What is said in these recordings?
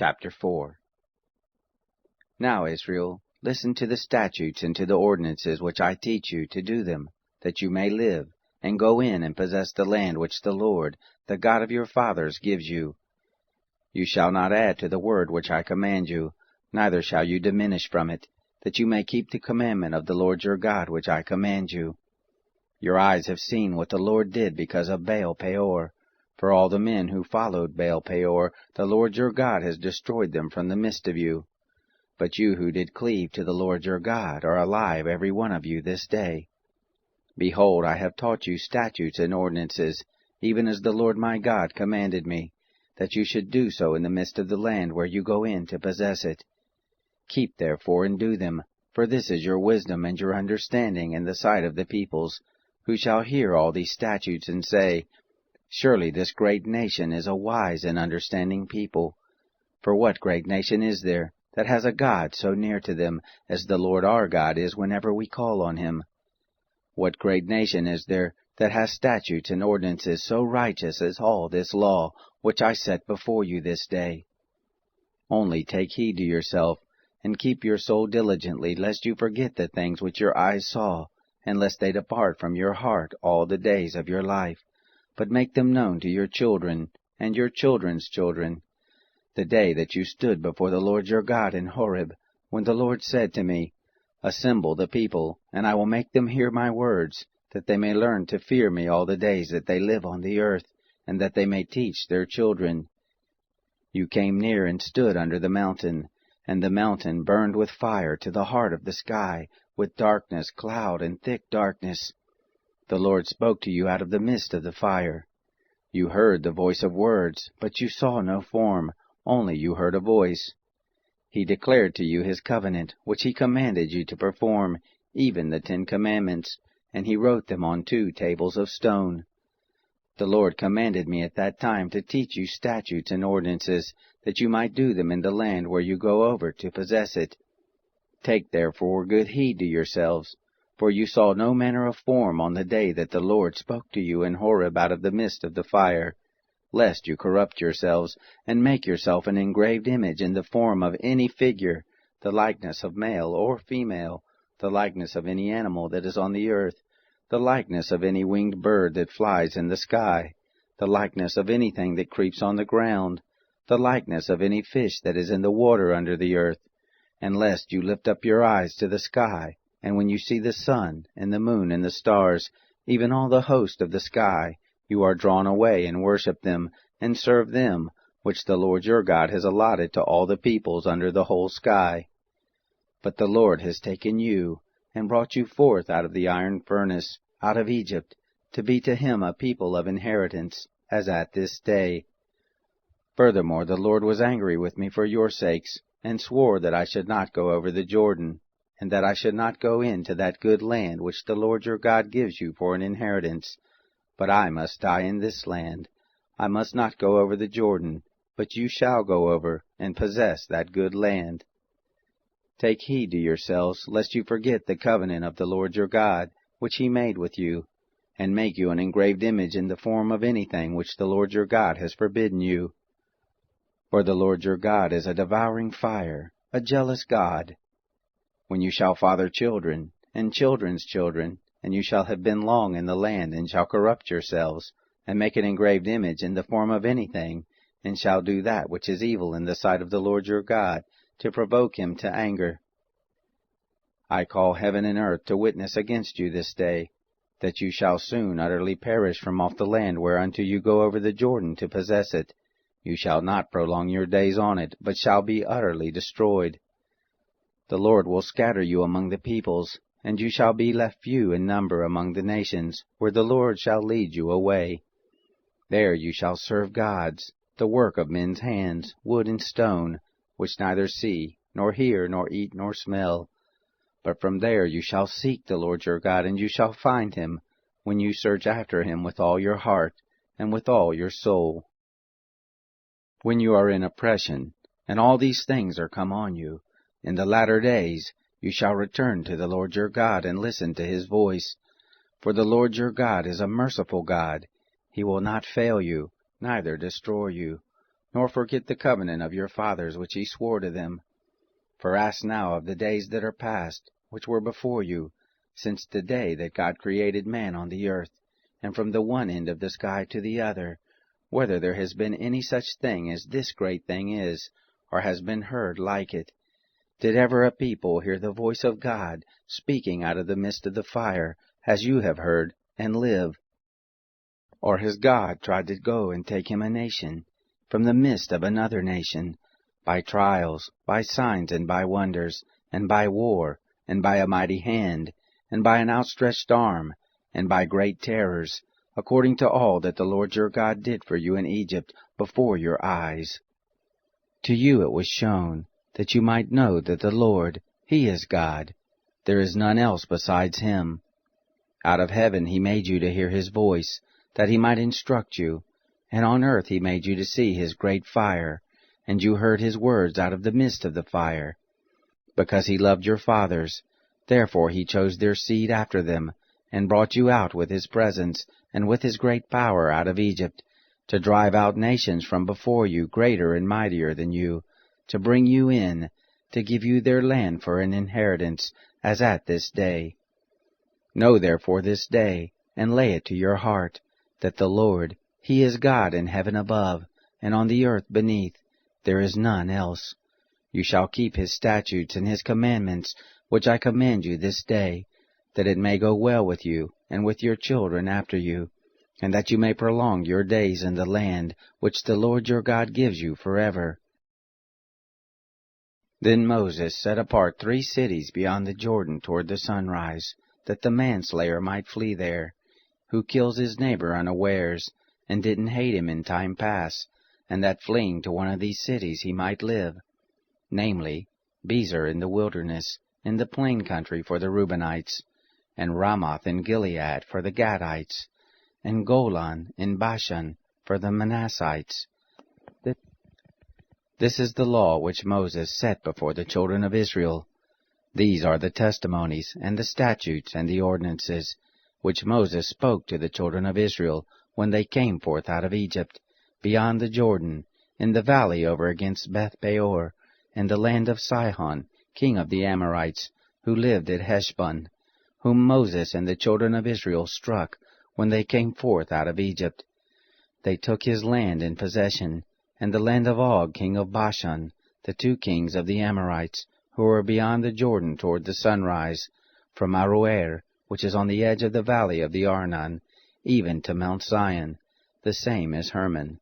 Chapter 4. Now, Israel, listen to the statutes and to the ordinances which I teach you, to do them, that you may live, and go in and possess the land which the Lord, the God of your fathers, gives you. You shall not add to the word which I command you, neither shall you diminish from it, that you may keep the commandment of the Lord your God which I command you. Your eyes have seen what the Lord did because of Baal Peor. For all the men who followed Baal Peor, the Lord your God has destroyed them from the midst of you. But you who did cleave to the Lord your God are alive, every one of you, this day. Behold, I have taught you statutes and ordinances, even as the Lord my God commanded me, that you should do so in the midst of the land where you go in to possess it. Keep therefore and do them, for this is your wisdom and your understanding in the sight of the peoples, who shall hear all these statutes and say, Surely this great nation is a wise and understanding people. For what great nation is there that has a God so near to them as the Lord our God is whenever we call on him? What great nation is there that has statutes and ordinances so righteous as all this law which I set before you this day? Only take heed to yourself, and keep your soul diligently, lest you forget the things which your eyes saw, and lest they depart from your heart all the days of your life, but make them known to your children and your children's children, the day that you stood before the Lord your God in Horeb, when the Lord said to me, Assemble the people, and I will make them hear my words, that they may learn to fear me all the days that they live on the earth, and that they may teach their children. You came near and stood under the mountain, and the mountain burned with fire to the heart of the sky, with darkness, cloud, and thick darkness. The Lord spoke to you out of the midst of the fire. You heard the voice of words, but you saw no form, only you heard a voice. He declared to you his covenant, which he commanded you to perform, even the 10 Commandments, and he wrote them on 2 tables of stone. The Lord commanded me at that time to teach you statutes and ordinances, that you might do them in the land where you go over to possess it. Take therefore good heed to yourselves, for you saw no manner of form on the day that the Lord spoke to you in Horeb out of the midst of the fire, lest you corrupt yourselves, and make yourself an engraved image in the form of any figure, the likeness of male or female, the likeness of any animal that is on the earth, the likeness of any winged bird that flies in the sky, the likeness of anything that creeps on the ground, the likeness of any fish that is in the water under the earth, and lest you lift up your eyes to the sky, and when you see the sun, and the moon, and the stars, even all the host of the sky, you are drawn away and worship them, and serve them, which the Lord your God has allotted to all the peoples under the whole sky. But the Lord has taken you, and brought you forth out of the iron furnace, out of Egypt, to be to him a people of inheritance, as at this day. Furthermore, the Lord was angry with me for your sakes, and swore that I should not go over the Jordan, and that I should not go into that good land which the Lord your God gives you for an inheritance. But I must die in this land. I must not go over the Jordan, but you shall go over, and possess that good land. Take heed to yourselves, lest you forget the covenant of the Lord your God, which he made with you, and make you an engraved image in the form of anything which the Lord your God has forbidden you. For the Lord your God is a devouring fire, a jealous God. When you shall father children, and children's children, and you shall have been long in the land, and shall corrupt yourselves, and make an engraved image in the form of anything, and shall do that which is evil in the sight of the Lord your God, to provoke him to anger. I call heaven and earth to witness against you this day, that you shall soon utterly perish from off the land whereunto you go over the Jordan to possess it. You shall not prolong your days on it, but shall be utterly destroyed. The Lord will scatter you among the peoples, and you shall be left few in number among the nations, where the Lord shall lead you away. There you shall serve gods, the work of men's hands, wood and stone, which neither see, nor hear, nor eat, nor smell. But from there you shall seek the Lord your God, and you shall find him, when you search after him with all your heart, and with all your soul. When you are in oppression, and all these things are come on you, in the latter days you shall return to the Lord your God, and listen to his voice. For the Lord your God is a merciful God. He will not fail you, neither destroy you. nor forget the covenant of your fathers which he swore to them. For ask now of the days that are past, which were before you, since the day that God created man on the earth, and from the one end of the sky to the other, whether there has been any such thing as this great thing is, or has been heard like it. Did ever a people hear the voice of God speaking out of the midst of the fire, as you have heard, and live? Or has God tried to go and take him a nation from the midst of another nation, by trials, by signs, and by wonders, and by war, and by a mighty hand, and by an outstretched arm, and by great terrors, according to all that the Lord your God did for you in Egypt before your eyes? To you it was shown, that you might know that the Lord, he is God. There is none else besides him. Out of heaven he made you to hear his voice, that he might instruct you, and on earth he made you to see his great fire, and you heard his words out of the midst of the fire. Because he loved your fathers, therefore he chose their seed after them, and brought you out with his presence, and with his great power out of Egypt, to drive out nations from before you greater and mightier than you, to bring you in, to give you their land for an inheritance, as at this day. Know therefore this day, and lay it to your heart, that the Lord, he is God in heaven above, and on the earth beneath. There is none else. You shall keep his statutes and his commandments, which I command you this day, that it may go well with you, and with your children after you, and that you may prolong your days in the land which the Lord your God gives you forever. Then Moses set apart 3 cities beyond the Jordan toward the sunrise, that the manslayer might flee there, who kills his neighbor unawares, and didn't hate him in time past, and that fleeing to one of these cities he might live, namely, Bezer in the wilderness, in the plain country for the Reubenites, and Ramoth in Gilead for the Gadites, and Golan in Bashan for the Manassites. This is the law which Moses set before the children of Israel. These are the testimonies, and the statutes, and the ordinances, which Moses spoke to the children of Israel when they came forth out of Egypt, beyond the Jordan, in the valley over against Beth-peor, in the land of Sihon, king of the Amorites, who lived at Heshbon, whom Moses and the children of Israel struck when they came forth out of Egypt. They took his land in possession, and the land of Og king of Bashan, the 2 kings of the Amorites, who were beyond the Jordan toward the sunrise, from Aroer, which is on the edge of the valley of the Arnon, even to Mount Zion, the same as Hermon,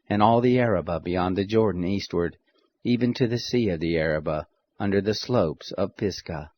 and all the Arabah beyond the Jordan eastward, even to the sea of the Arabah, under the slopes of Pisgah.